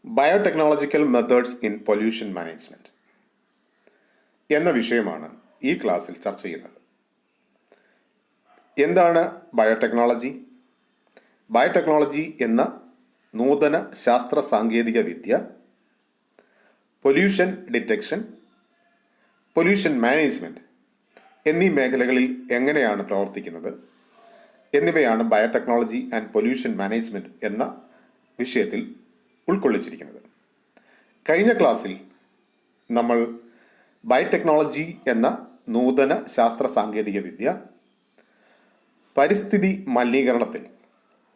Biotechnological methods in pollution management എന്ന വിഷയമാണ് ഈ ക്ലാസ്സിൽ ചർച്ച ചെയ്യുന്നത്. എന്താണ് ബയോടെക്നോളജി? ബയോടെക്നോളജി എന്ന നൂതന ശാസ്ത്ര സാങ്കേതിക വിദ്യ പൊല്യൂഷൻ ഡിറ്റക്ഷൻ, പൊല്യൂഷൻ മാനേജ്മെന്റ് എന്നീ മേഖലകളിൽ എങ്ങനെയാണ് പ്രവർത്തിക്കുന്നത് എന്നിവയാണ് ബയോടെക്നോളജി ആൻഡ് പൊല്യൂഷൻ മാനേജ്മെന്റ് എന്ന വിഷയത്തിൽ ഉൾക്കൊള്ളിച്ചിരിക്കുന്നത്. കഴിഞ്ഞ ക്ലാസ്സിൽ നമ്മൾ ബയോടെക്നോളജി എന്ന നൂതന ശാസ്ത്ര സാങ്കേതിക വിദ്യ പരിസ്ഥിതി മലിനീകരണത്തിൽ,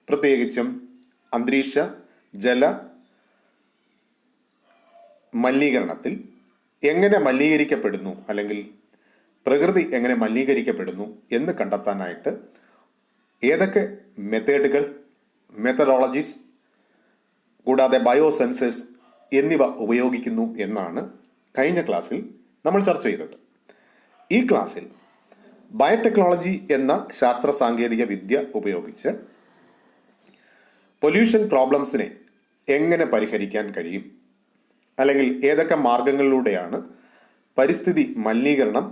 പ്രത്യേകിച്ചും അന്തരീക്ഷ ജല മലിനീകരണത്തിൽ എങ്ങനെ മലിനീകരിക്കപ്പെടുന്നു അല്ലെങ്കിൽ പ്രകൃതി എങ്ങനെ മലിനീകരിക്കപ്പെടുന്നു എന്ന് കണ്ടെത്താനായിട്ട് ഏതൊക്കെ മെത്തഡോളജീസ് കൂടാതെ ബയോസെൻസേഴ്സ് എന്നിവ ഉപയോഗിക്കുന്നു എന്നാണ് കഴിഞ്ഞ ക്ലാസ്സിൽ നമ്മൾ ചർച്ച ചെയ്തത്. ഈ ക്ലാസ്സിൽ ബയോടെക്നോളജി എന്ന ശാസ്ത്ര സാങ്കേതിക വിദ്യ ഉപയോഗിച്ച് പൊല്യൂഷൻ പ്രോബ്ലംസിനെ എങ്ങനെ പരിഹരിക്കാൻ കഴിയും, അല്ലെങ്കിൽ ഏതൊക്കെ മാർഗങ്ങളിലൂടെയാണ് പരിസ്ഥിതി മലിനീകരണം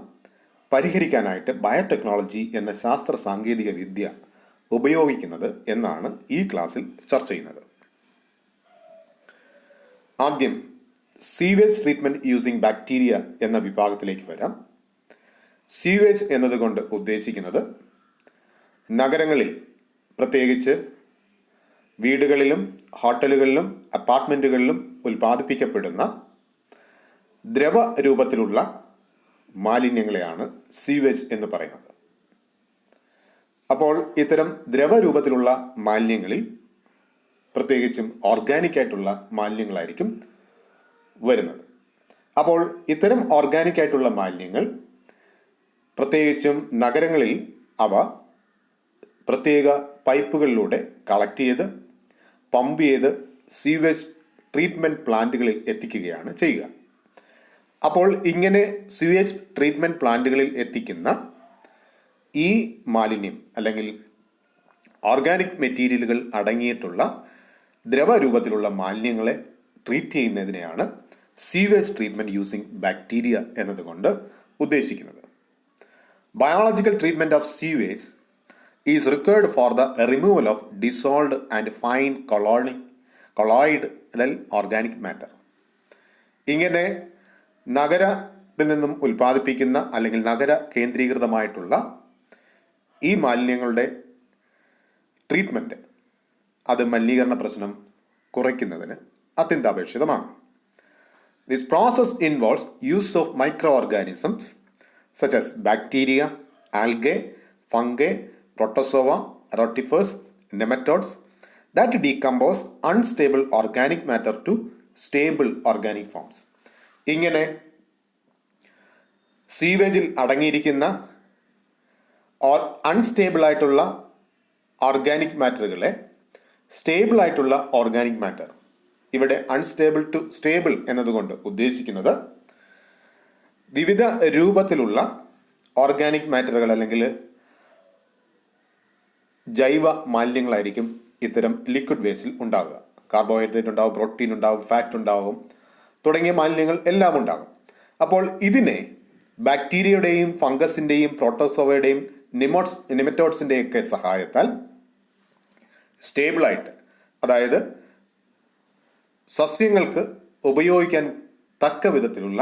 പരിഹരിക്കാനായിട്ട് ബയോടെക്നോളജി എന്ന ശാസ്ത്ര സാങ്കേതിക വിദ്യ ഉപയോഗിക്കുന്നത് എന്നാണ് ഈ ക്ലാസ്സിൽ ചർച്ച ചെയ്യുന്നത്. ആദ്യം സീവേജ് ട്രീറ്റ്മെന്റ് യൂസിങ് ബാക്ടീരിയ എന്ന വിഭാഗത്തിലേക്ക് വരാം. സീവേജ് എന്നതുകൊണ്ട് ഉദ്ദേശിക്കുന്നത് നഗരങ്ങളിൽ, പ്രത്യേകിച്ച് വീടുകളിലും ഹോട്ടലുകളിലും അപ്പാർട്ട്മെന്റുകളിലും ഉൽപ്പാദിപ്പിക്കപ്പെടുന്ന ദ്രവ രൂപത്തിലുള്ള മാലിന്യങ്ങളെയാണ് സീവേജ് എന്ന് പറയുന്നത്. അപ്പോൾ ഇത്തരം ദ്രവ രൂപത്തിലുള്ള മാലിന്യങ്ങളിൽ പ്രത്യേകിച്ചും ഓർഗാനിക് ആയിട്ടുള്ള മാലിന്യങ്ങളായിരിക്കും വരുന്നത്. അപ്പോൾ ഇത്തരം ഓർഗാനിക് ആയിട്ടുള്ള മാലിന്യങ്ങൾ പ്രത്യേകിച്ചും നഗരങ്ങളിൽ അവ പ്രത്യേക പൈപ്പുകളിലൂടെ കളക്ട് ചെയ്ത് പമ്പ് ചെയ്ത് സീവേജ് ട്രീറ്റ്മെന്റ് പ്ലാന്റുകളിൽ എത്തിക്കുകയാണ് ചെയ്യുക. അപ്പോൾ ഇങ്ങനെ സീവേജ് ട്രീറ്റ്മെന്റ് പ്ലാന്റുകളിൽ എത്തിക്കുന്ന ഈ മാലിന്യം അല്ലെങ്കിൽ ഓർഗാനിക് മെറ്റീരിയലുകൾ അടങ്ങിയിട്ടുള്ള ദ്രവരൂപത്തിലുള്ള മാലിന്യങ്ങളെ ട്രീറ്റ് ചെയ്യുന്നതിനെയാണ് സീവേജ് ട്രീറ്റ്മെന്റ് യൂസിങ് ബാക്ടീരിയ എന്നതുകൊണ്ട് ഉദ്ദേശിക്കുന്നത്. Biological treatment of sewage is required for the removal of dissolved and fine colloidal organic matter. ഇങ്ങനെ നഗരത്തിൽ നിന്നും ഉൽപ്പാദിപ്പിക്കുന്ന അല്ലെങ്കിൽ നഗര കേന്ദ്രീകൃതമായിട്ടുള്ള ഈ മാലിന്യങ്ങളുടെ ട്രീറ്റ്മെന്റ് അത് മലിനീകരണ പ്രശ്നം കുറയ്ക്കുന്നതിന് അത്യന്താപേക്ഷിതമാണ്. This process involves use of micro organisms such as bacteria, algae, fungi, protozoa, rotifers, nematodes that decompose unstable organic matter to stable organic forms. ഇങ്ങനെ സീവേജിൽ അടങ്ങിയിരിക്കുന്ന അൺസ്റ്റേബിൾ ആയിട്ടുള്ള ഓർഗാനിക് മാറ്ററുകളെ സ്റ്റേബിൾ ആയിട്ടുള്ള ഓർഗാനിക് മാറ്റർ, ഇവിടെ അൺസ്റ്റേബിൾ ടു സ്റ്റേബിൾ എന്നതുകൊണ്ട് ഉദ്ദേശിക്കുന്നത് വിവിധ രൂപത്തിലുള്ള organic മാറ്ററുകൾ അല്ലെങ്കിൽ ജൈവ മാലിന്യങ്ങളായിരിക്കും ഇത്തരം ലിക്വിഡ് വേസ്റ്റിൽ ഉണ്ടാകുക. കാർബോഹൈഡ്രേറ്റ് ഉണ്ടാവും, പ്രോട്ടീൻ ഉണ്ടാവും, ഫാറ്റ് ഉണ്ടാവും, തുടങ്ങിയ മാലിന്യങ്ങൾ എല്ലാം ഉണ്ടാകും. അപ്പോൾ ഇതിനെ ബാക്ടീരിയയുടെയും ഫംഗസിന്റെയും പ്രോട്ടോസോവയുടെയും നിമറ്റോഡ്സിന്റെയും ഒക്കെ സഹായത്താൽ സ്റ്റേബിളായിട്ട്, അതായത് സസ്യങ്ങൾക്ക് ഉപയോഗിക്കാൻ തക്ക വിധത്തിലുള്ള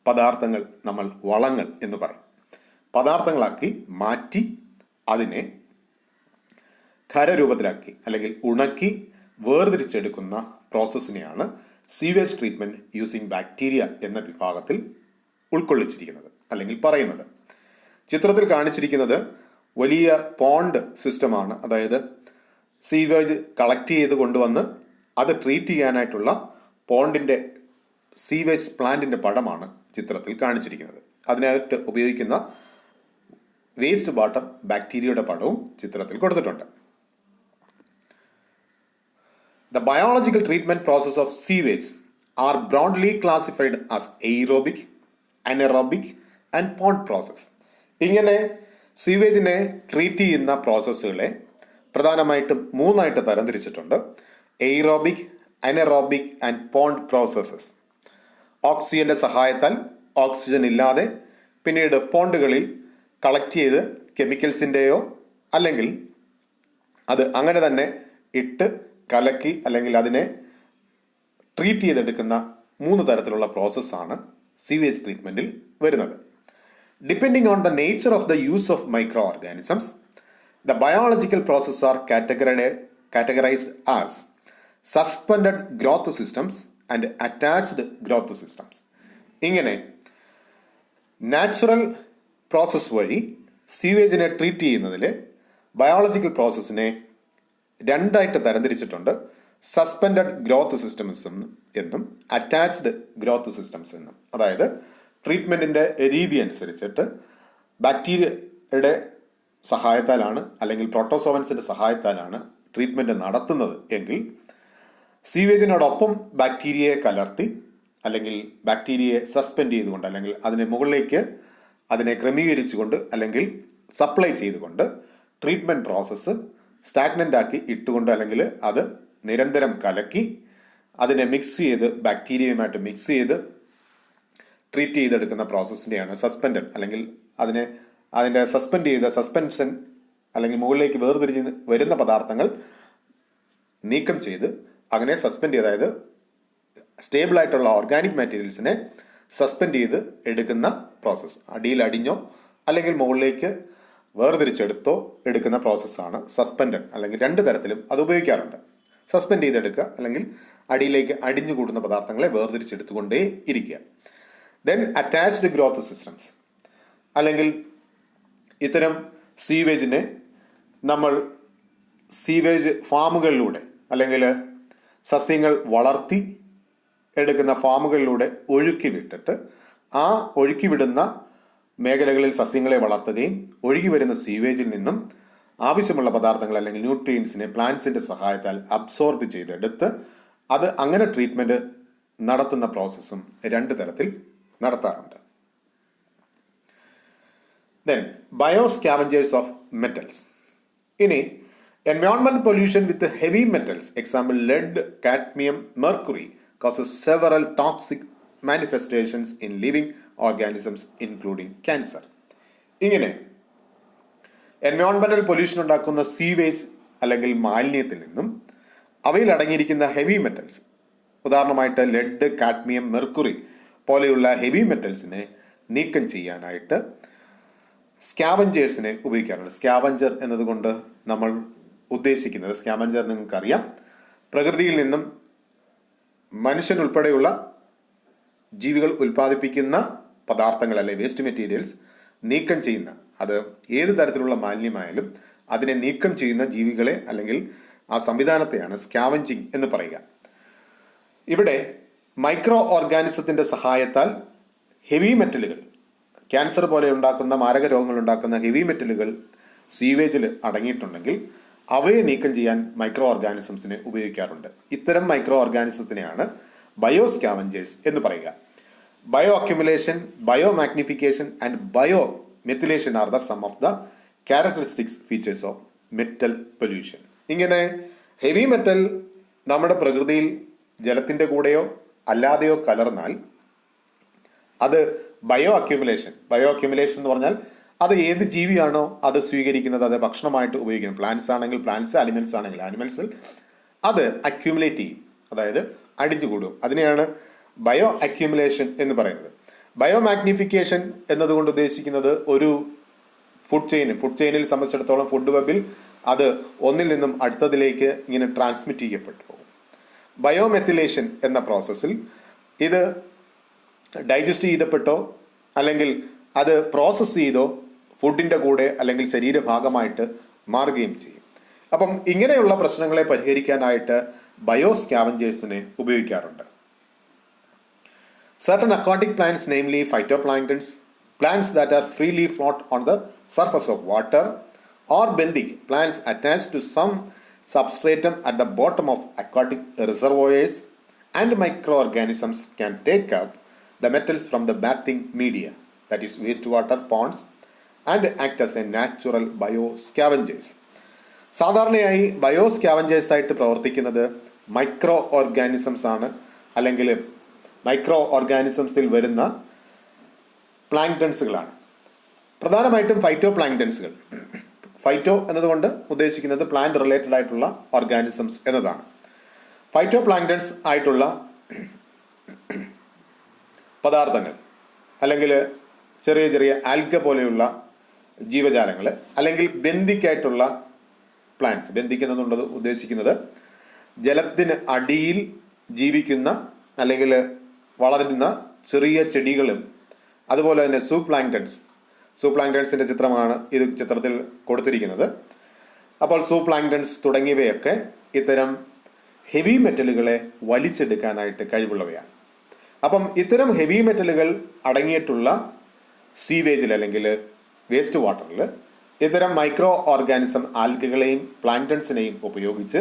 പദാർത്ഥങ്ങൾ നമ്മൾ വളങ്ങൾ എന്ന് പറയും, പദാർത്ഥങ്ങളാക്കി മാറ്റി അതിനെ ഖരരൂപത്തിലാക്കി അല്ലെങ്കിൽ ഉണക്കി വേർതിരിച്ചെടുക്കുന്ന പ്രോസസ്സിനെയാണ് സീവേജ് ട്രീറ്റ്മെന്റ് യൂസിങ് ബാക്ടീരിയ എന്ന വിഭാഗത്തിൽ ഉൾക്കൊള്ളിച്ചിരിക്കുന്നത് അല്ലെങ്കിൽ പറയുന്നത്. ചിത്രത്തിൽ കാണിച്ചിരിക്കുന്നത് വലിയ പോണ്ട് സിസ്റ്റമാണ്. അതായത് സീവേജ് കളക്ട് ചെയ്ത് കൊണ്ടുവന്ന് അത് ട്രീറ്റ് ചെയ്യാനായിട്ടുള്ള പോണ്ടിന്റെ സീവേജ് പ്ലാന്റിന്റെ പടമാണ് ചിത്രത്തിൽ കാണിച്ചിരിക്കുന്നത്. അതിനായിട്ട് ഉപയോഗിക്കുന്ന വേസ്റ്റ് വാട്ടർ ബാക്ടീരിയയുടെ പടവും ചിത്രത്തിൽ കൊടുത്തിട്ടുണ്ട്. The biological treatment process of sewage are broadly classified as aerobic, anaerobic and pond process. ഇങ്ങനെ സീവേജിനെ ട്രീറ്റ് ചെയ്യുന്ന പ്രോസസ്സുകളെ പ്രധാനമായിട്ടും മൂന്നായിട്ട് തരംതിരിച്ചിട്ടുണ്ട്. Aerobic, anaerobic and pond processes. ഓക്സിജന്റെ സഹായത്താൽ ഓക്സിജൻ ഇല്ലാതെ പിന്നീട് പോണ്ടുകളിൽ കളക്ട് ചെയ്ത് കെമിക്കൽസിൻ്റെയോ അല്ലെങ്കിൽ അത് അങ്ങനെ തന്നെ ഇട്ട് കലക്കി അല്ലെങ്കിൽ അതിനെ ട്രീറ്റ് ചെയ്തെടുക്കുന്ന 3 തരത്തിലുള്ള പ്രോസസ്സാണ് സീവേജ് ട്രീറ്റ്മെൻറ്റിൽ വരുന്നത്. Depending on the nature of the use of micro organisms, the biological process R categorised as suspended growth systems and attached growth systems. ഇങ്ങനെ നാച്ചുറൽ പ്രോസസ് വഴി സീവേജിനെ ട്രീറ്റ് ചെയ്യുന്നതിൽ ബയോളജിക്കൽ പ്രോസസ്സിനെ 2ആയിട്ട് തരംതിരിച്ചിട്ടുണ്ട്. സസ്പെൻഡഡ് ഗ്രോത്ത് സിസ്റ്റംസ് എന്നും attached growth systems എന്നും. അതായത് ട്രീറ്റ്മെൻറ്റിൻ്റെ രീതി അനുസരിച്ചിട്ട് ബാക്ടീരിയയുടെ സഹായത്താലാണ് അല്ലെങ്കിൽ പ്രോട്ടോസോവൻസിൻ്റെ സഹായത്താലാണ് ട്രീറ്റ്മെൻറ്റ് നടത്തുന്നത് എങ്കിൽ സീവേജിനോടൊപ്പം ബാക്ടീരിയയെ കലർത്തി അല്ലെങ്കിൽ ബാക്ടീരിയയെ സസ്പെൻഡ് ചെയ്തുകൊണ്ട് അല്ലെങ്കിൽ അതിന് മുകളിലേക്ക് അതിനെ ക്രമീകരിച്ചുകൊണ്ട് അല്ലെങ്കിൽ സപ്ലൈ ചെയ്തുകൊണ്ട് ട്രീറ്റ്മെൻറ്റ് പ്രോസസ്സ് സ്റ്റാഗ്നൻ്റ് ആക്കി ഇട്ടുകൊണ്ട് അല്ലെങ്കിൽ അത് നിരന്തരം കലക്കി അതിനെ മിക്സ് ചെയ്ത് ബാക്ടീരിയയുമായിട്ട് മിക്സ് ചെയ്ത് ട്രീറ്റ് ചെയ്തെടുക്കുന്ന പ്രോസസ്സിനെയാണ് സസ്പെൻഡഡ് അല്ലെങ്കിൽ അതിൻ്റെ സസ്പെൻഡ് ചെയ്ത സസ്പെൻഷൻ അല്ലെങ്കിൽ മുകളിലേക്ക് വേർതിരിഞ്ഞ് വരുന്ന പദാർത്ഥങ്ങൾ നീക്കം ചെയ്ത് അങ്ങനെ സസ്പെൻഡ് ചെയ്ത്, അതായത് സ്റ്റേബിളായിട്ടുള്ള ഓർഗാനിക് മെറ്റീരിയൽസിനെ സസ്പെൻഡ് ചെയ്ത് എടുക്കുന്ന പ്രോസസ്സ്. അടിയിൽ അടിഞ്ഞോ അല്ലെങ്കിൽ മുകളിലേക്ക് വേർതിരിച്ചെടുത്തോ എടുക്കുന്ന പ്രോസസ്സാണ് സസ്പെൻഡഡ്. അല്ലെങ്കിൽ 2 തരത്തിലും അത് ഉപയോഗിക്കാറുണ്ട്. സസ്പെൻഡ് ചെയ്തെടുക്കുക അല്ലെങ്കിൽ അടിയിലേക്ക് അടിഞ്ഞു കൂടുന്ന പദാർത്ഥങ്ങളെ വേർതിരിച്ചെടുത്തുകൊണ്ടേ ഇരിക്കുക. ദെൻ അറ്റാച്ച്ഡ് ഗ്രോത്ത് സിസ്റ്റംസ്, അല്ലെങ്കിൽ ഇത്തരം സീവേജിനെ നമ്മൾ സീവേജ് ഫാമുകളിലൂടെ അല്ലെങ്കിൽ സസ്യങ്ങൾ വളർത്തി എടുക്കുന്ന ഫാമുകളിലൂടെ ഒഴുക്കി വിട്ടിട്ട് ആ ഒഴുക്കി വിടുന്ന മേഖലകളിൽ സസ്യങ്ങളെ വളർത്തുകയും ഒഴുകി വരുന്ന സീവേജിൽ നിന്നും ആവശ്യമുള്ള പദാർത്ഥങ്ങൾ അല്ലെങ്കിൽ ന്യൂട്രിയൻസിനെ പ്ലാന്റ്സിൻ്റെ സഹായത്താൽ അബ്സോർബ് ചെയ്തെടുത്ത് അത് അങ്ങനെ ട്രീറ്റ്മെൻറ്റ് നടത്തുന്ന പ്രോസസ്സും 2 തരത്തിൽ നടത്താറുണ്ട്. Then bioscavengers of metals. ഇനി environment pollution with heavy metals, example lead, cadmium, mercury causes several toxic manifestations in living organisms including cancer. ഇങ്ങനെ എൻവയോൺമെന്റൽ പൊല്യൂഷൻ ഉണ്ടാക്കുന്ന സീവേജ് അല്ലെങ്കിൽ മാലിന്യത്തിൽ നിന്നും അവയിൽ അടങ്ങിയിരിക്കുന്ന ഹെവി മെറ്റൽസ്, ഉദാഹരണമായിട്ട് ലെഡ്, കാഡ്മിയം, മെർക്കുറി പോലെയുള്ള ഹെവി മെറ്റൽസിനെ നീക്കം ചെയ്യാനായിട്ട് സ്കാവഞ്ചേഴ്സിനെ ഉപയോഗിക്കാറുണ്ട്. സ്കാവഞ്ചർ എന്നതുകൊണ്ട് നമ്മൾ ഉദ്ദേശിക്കുന്നത്, സ്കാവഞ്ചർ നിങ്ങൾക്കറിയാം, പ്രകൃതിയിൽ നിന്നും മനുഷ്യൻ ഉൾപ്പെടെയുള്ള ജീവികൾ ഉൽപ്പാദിപ്പിക്കുന്ന പദാർത്ഥങ്ങൾ അല്ലെങ്കിൽ വേസ്റ്റ് മെറ്റീരിയൽസ് നീക്കം ചെയ്യുന്ന, അത് ഏത് തരത്തിലുള്ള മാലിന്യമായാലും അതിനെ നീക്കം ചെയ്യുന്ന ജീവികളെ അല്ലെങ്കിൽ ആ സംവിധാനത്തെയാണ് സ്കാവഞ്ചിങ് എന്ന് പറയുക. ഇവിടെ മൈക്രോ ഓർഗാനിസത്തിൻ്റെ സഹായത്താൽ ഹെവി മെറ്റലുകൾ, ക്യാൻസർ പോലെ ഉണ്ടാക്കുന്ന മാരക രോഗങ്ങൾ ഉണ്ടാക്കുന്ന ഹെവി മെറ്റലുകൾ സീവേജിൽ അടങ്ങിയിട്ടുണ്ടെങ്കിൽ അവയെ നീക്കം ചെയ്യാൻ മൈക്രോ ഓർഗാനിസംസിനെ ഉപയോഗിക്കാറുണ്ട്. ഇത്തരം മൈക്രോ ഓർഗാനിസത്തിനെയാണ് ബയോസ്കാവഞ്ചേഴ്സ് എന്ന് പറയുക. Bio accumulation, bio magnification and bio methylation are the sum of the characteristics features of metal pollution. ഇങ്ങനെ ഹെവി മെറ്റൽ നമ്മുടെ പ്രകൃതിയിൽ ജലത്തിൻ്റെ കൂടെയോ അല്ലാതെയോ കലർന്നാൽ അത് ബയോ അക്യുമുലേഷൻ എന്ന് പറഞ്ഞാൽ അത് ഏത് ജീവിയാണോ അത് സ്വീകരിക്കുന്നത്, അത് ഭക്ഷണമായിട്ട് ഉപയോഗിക്കുന്നത്. പ്ലാന്റ്സ് ആണെങ്കിൽ പ്ലാന്റ്സ്, അനിമൽസ് ആണെങ്കിൽ ആനിമൽസിൽ അത് അക്യുമുലേറ്റ് ചെയ്യും, അതായത് അടിഞ്ഞുകൂടും. അതിനെയാണ് ബയോ അക്യുമുലേഷൻ എന്ന് പറയുന്നത്. ബയോ മാഗ്നിഫിക്കേഷൻ എന്നതുകൊണ്ട് ഉദ്ദേശിക്കുന്നത് ഒരു ഫുഡ് ചെയിനിൽ സംബന്ധിച്ചിടത്തോളം ഫുഡ് വെബിൽ അത് ഒന്നിൽ നിന്നും അടുത്തതിലേക്ക് ഇങ്ങനെ ട്രാൻസ്മിറ്റ് ചെയ്യപ്പെട്ടു പോകും. ബയോമെത്തിലേഷൻ എന്ന പ്രോസസ്സിൽ ഇത് ഡൈജസ്റ്റ് ചെയ്തപ്പെട്ടോ അല്ലെങ്കിൽ അത് പ്രോസസ്സ് ചെയ്തോ ഫുഡിൻ്റെ കൂടെ അല്ലെങ്കിൽ ശരീരഭാഗമായിട്ട് മാറുകയും ചെയ്യും. അപ്പം ഇങ്ങനെയുള്ള പ്രശ്നങ്ങളെ പരിഹരിക്കാനായിട്ട് ബയോസ്കാവഞ്ചേഴ്സിനെ ഉപയോഗിക്കാറുണ്ട്. Certain aquatic plants, namely phytoplanktons, plants that are freely float on the surface of water, or benthic plants attached to some substratum at the bottom of aquatic reservoirs, and microorganisms can take up the metals from the bathing media, that is wastewater ponds, and act as a natural bioscavengers. സാധാരണയായി ബയോസ്കാവഞ്ചേഴ്സ് ആയിട്ട് പ്രവർത്തിക്കുന്നത് micro organisms ആണ്, അല്ലെങ്കിൽ micro ഓർഗാനിസംസിൽ വരുന്ന പ്ലാങ്ക്ടൺസുകളാണ്. പ്രധാനമായിട്ടും phyto പ്ലാങ്ക്ടൺസുകൾ. Phyto എന്നതുകൊണ്ട് ഉദ്ദേശിക്കുന്നത് plant related ആയിട്ടുള്ള ഓർഗാനിസംസ് എന്നതാണ്. ഫൈറ്റോ പ്ലാങ്ക്ടൺസ് ആയിട്ടുള്ള പദാർത്ഥങ്ങൾ, അല്ലെങ്കിൽ ചെറിയ ചെറിയ ആൽഗ പോലെയുള്ള ജീവജാലങ്ങൾ, അല്ലെങ്കിൽ ബെന്തിക്കായിട്ടുള്ള പ്ലാന്റ്സ്. ബെന്തിക്കുന്നതുകൊണ്ട് ഉദ്ദേശിക്കുന്നത് ജലത്തിന് അടിയിൽ ജീവിക്കുന്ന അല്ലെങ്കിൽ വളരുന്ന ചെറിയ ചെടികളും, അതുപോലെ തന്നെ സൂപ്ലാങ്ക്ടൺസിൻ്റെ ചിത്രമാണ് ഇത് ചിത്രത്തിൽ കൊടുത്തിരിക്കുന്നത്. അപ്പോൾ സൂപ്ലാങ്ക്ടൺസ് തുടങ്ങിയവയൊക്കെ ഇത്തരം ഹെവി മെറ്റലുകളെ വലിച്ചെടുക്കാനായിട്ട് കഴിവുള്ളവയാണ്. അപ്പം ഇത്തരം ഹെവി മെറ്റലുകൾ അടങ്ങിയിട്ടുള്ള സീവേജിൽ അല്ലെങ്കിൽ വേസ്റ്റ് വാട്ടറിൽ ഇത്തരം മൈക്രോ ഓർഗാനിസം ആൽഗകളെയും പ്ലാങ്ക്ടൺസിനെയും ഉപയോഗിച്ച്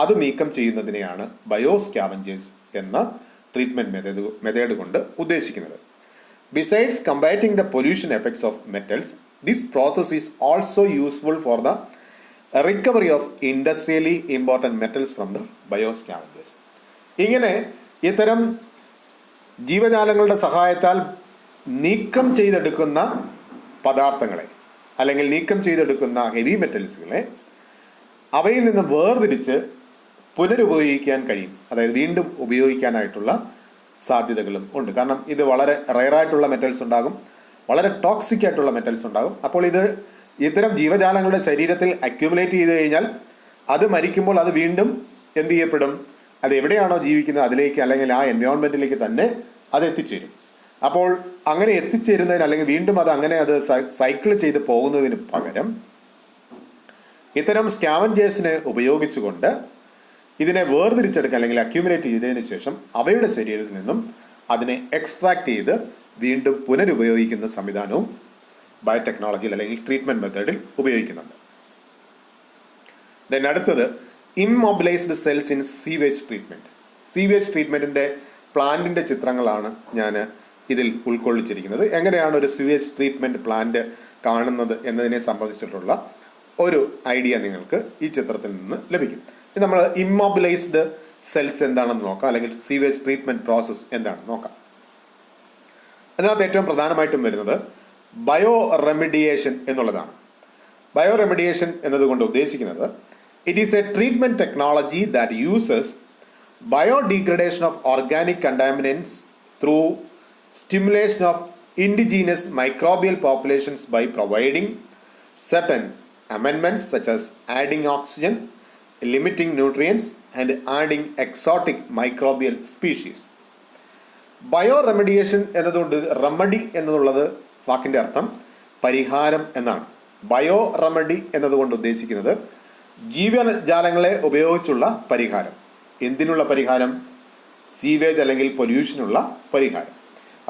അത് നീക്കം ചെയ്യുന്നതിനെയാണ് ബയോസ്കാവഞ്ചേഴ്സ് എന്ന ട്രീറ്റ്മെന്റ് മെത്തേഡ് കൊണ്ട് ഉദ്ദേശിക്കുന്നത്. Besides combating the pollution effects of metals, this process is also useful for the recovery of industrially important metals from the bioscavengers. ഇങ്ങനെ ഇത്തരം ജീവജാലങ്ങളുടെ സഹായത്താൽ നീക്കം ചെയ്തെടുക്കുന്ന പദാർത്ഥങ്ങളെ, അല്ലെങ്കിൽ നീക്കം ചെയ്തെടുക്കുന്ന ഹെവി മെറ്റൽസുകളെ അവയിൽ നിന്ന് വേർതിരിച്ച് പുനരുപയോഗിക്കാൻ കഴിയും. അതായത് വീണ്ടും ഉപയോഗിക്കാനായിട്ടുള്ള സാധ്യതകളും ഉണ്ട്. കാരണം ഇത് വളരെ റയറായിട്ടുള്ള മെറ്റൽസ് ഉണ്ടാകും, വളരെ ടോക്സിക് ആയിട്ടുള്ള മെറ്റൽസ് ഉണ്ടാകും. അപ്പോൾ ഇത് ഇത്തരം ജീവജാലങ്ങളുടെ ശരീരത്തിൽ അക്യുമുലേറ്റ് ചെയ്ത് കഴിഞ്ഞാൽ അത് മരിക്കുമ്പോൾ അത് വീണ്ടും എന്ത് ചെയ്യപ്പെടും? അത് എവിടെയാണോ ജീവിക്കുന്നത് അതിലേക്ക്, അല്ലെങ്കിൽ ആ എൻവയോൺമെൻറ്റിലേക്ക് തന്നെ അത് എത്തിച്ചേരും. അപ്പോൾ അങ്ങനെ എത്തിച്ചേരുന്നതിന്, അല്ലെങ്കിൽ വീണ്ടും അത് സൈക്കിൾ ചെയ്ത് പോകുന്നതിന് പകരം ഇത്തരം സ്കാവഞ്ചേഴ്സിനെ ഉപയോഗിച്ചുകൊണ്ട് ഇതിനെ വേർതിരിച്ചെടുക്കാൻ, അല്ലെങ്കിൽ അക്യുമുലേറ്റ് ചെയ്തതിന് ശേഷം അവയുടെ ശരീരത്തിൽ നിന്നും അതിനെ എക്സ്ട്രാക്ട് ചെയ്ത് വീണ്ടും പുനരുപയോഗിക്കുന്ന സംവിധാനവും ബയോടെക്നോളജിയിൽ അല്ലെങ്കിൽ ട്രീറ്റ്മെന്റ് മെത്തേഡിൽ ഉപയോഗിക്കുന്നുണ്ട്. ദെൻ അടുത്തത് immobilised cells in sewage treatment. Sewage ട്രീറ്റ്മെന്റിന്റെ പ്ലാന്റിന്റെ ചിത്രങ്ങളാണ് ഞാൻ ഇതിൽ ഉൾക്കൊള്ളിച്ചിരിക്കുന്നത്. എങ്ങനെയാണ് ഒരു സീവേജ് ട്രീറ്റ്മെന്റ് പ്ലാന്റ് കാണുന്നത് എന്നതിനെ സംബന്ധിച്ചിട്ടുള്ള ഒരു ഐഡിയ നിങ്ങൾക്ക് ഈ ചിത്രത്തിൽ നിന്ന് ലഭിക്കും. നമ്മൾ ഇമ്മൊബിലൈസ്ഡ് സെൽസ് എന്താണെന്ന് നോക്കാം, അല്ലെങ്കിൽ സീവേജ് ട്രീറ്റ്മെന്റ് പ്രോസസ് എന്താണെന്ന് നോക്കാം. അതിനകത്ത് ഏറ്റവും പ്രധാനമായിട്ടും വരുന്നത് ബയോ റെമിഡിയേഷൻ എന്നുള്ളതാണ്. ബയോ റെമിഡിയേഷൻ എന്നതുകൊണ്ട് ഉദ്ദേശിക്കുന്നത് it is a treatment technology that uses biodegradation of organic contaminants through stimulation of indigenous microbial populations by providing certain amendments such as adding oxygen, limiting nutrients and adding exotic microbial species. ബയോറെമഡിയേഷൻ എന്നതുകൊണ്ട് remedy എന്നുള്ളത് വാക്കിൻ്റെ അർത്ഥം പരിഹാരം എന്നാണ്. Bio remedy എന്നതുകൊണ്ട് ഉദ്ദേശിക്കുന്നത് ജീവജാലങ്ങളെ ഉപയോഗിച്ചുള്ള പരിഹാരം. എന്തിനുള്ള പരിഹാരം? സീവേജ് അല്ലെങ്കിൽ പൊല്യൂഷനുള്ള പരിഹാരം.